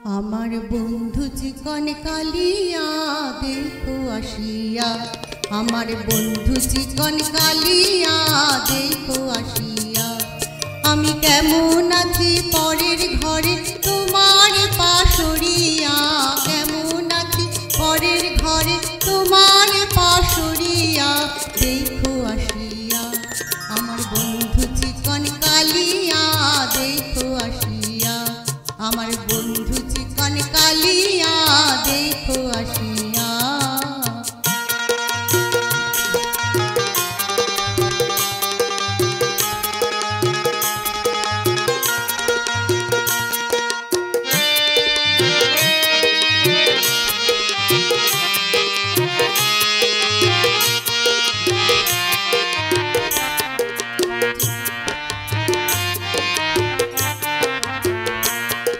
আমার বন্ধু চিকন কালিয়া দেখো আসিয়া, আমার বন্ধু চিকন কালিয়া দেখো আসিয়া। আমি কেমন আছি পরের ঘরে তোমার পাশরিয়া, কেমন আছি পরের ঘরে তোমার পাশরিয়া দেখো আসিয়া। আমার বন্ধু চিকন কালিয়া দেখো আসিয়া, আমার বন্ধু চিকন কালিয়া দেখো আসিয়া।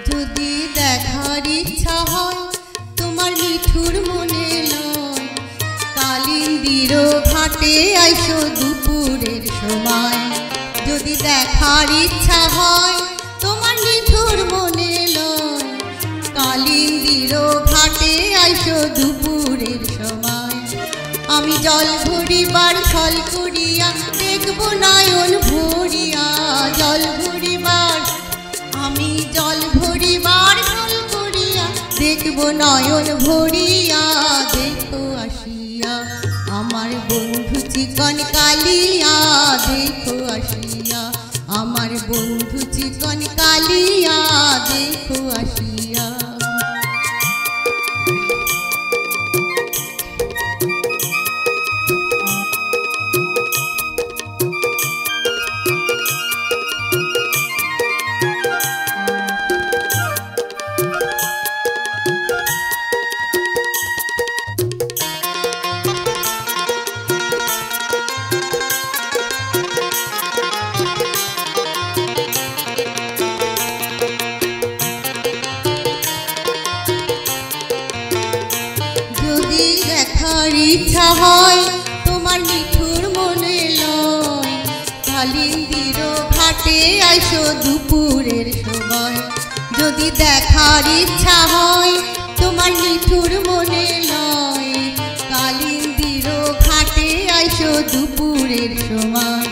যদি দেখার ইচ্ছা হয় তোমার নিঠুর মনে লয়, কালিন্দির ঘাটে আইসো দুপুরের সময়। যদি দেখার ইচ্ছা হয় তোমার নিঠুর মনে লয়, কালিন্দির ঘাটে আইসো দুপুরের সময়। আমি জল ভরিবার ছল করিয়া দেখব নয়ন ভরিয়া, জল ভরিবার আমি জল ভরিবার ছল করিয়া দেখব নয়ন ভরিয়া দেখো আসিয়া। আমার বন্ধু চিকন কালিয়া দেখো আসিয়া, আমার বন্ধু চিকন কালিয়া দেখো আসিয়া। যদি দেখার ইচ্ছা হয় তোমার নিঠুর মনে লয়, কালিন্দির ঘাটে আইসো দুপুরের সময়। যদি দেখার ইচ্ছা হয় তোমার নিঠুর মনে লয়, কালিন্দির ঘাটে আইসো দুপুরের সময়।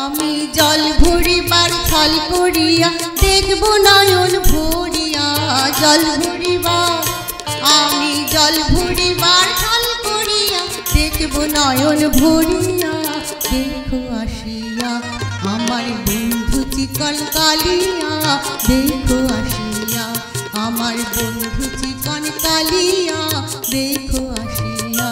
আমি জল ভরিবার ছল করিয়া দেখব নয়ন ভরিয়া, জল ভরিবার আমি জল ভরিবার ছল করিয়া দেখব নয়ন ভরিয়া দেখো আসিয়া। আমার বন্ধু চিকন কালিয়া দেখো আসিয়া, আমার বন্ধু চিকন কালিয়া দেখো আসিয়া।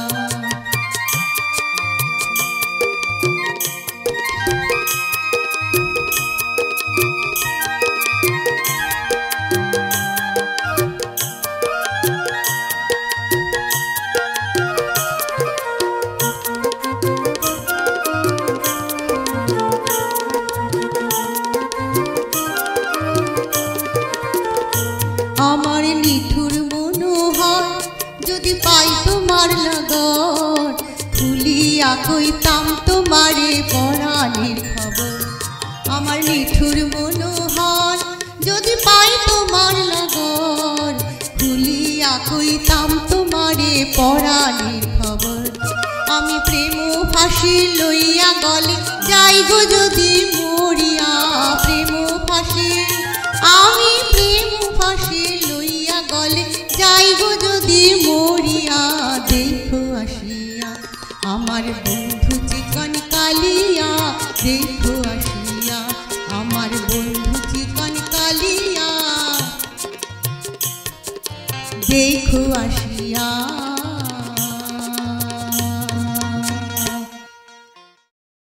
আমার নিঠুর মনোহর যদি পাই তোমার লগন, খুলিয়া কইতাম তোমারে পরাণের খবর। আমার নিঠুর মনোহর যদি পাই তোমার লগন, খুলিয়া কইতাম তোমারে পরাণের খবর। আমি প্রেম ফাঁসি লইয়া গলে যাই গো যদি মরিয়া, প্রেম ফাঁসি আমি প্রেম ফাঁসি লইয়া গলে যাই গো যদি মরিয়া দেখো আসিয়া। আমার বন্ধু চিকন কালিয়া দেখো আসিয়া, আমার বন্ধু চিকন কালিয়া দেখো আসিয়া।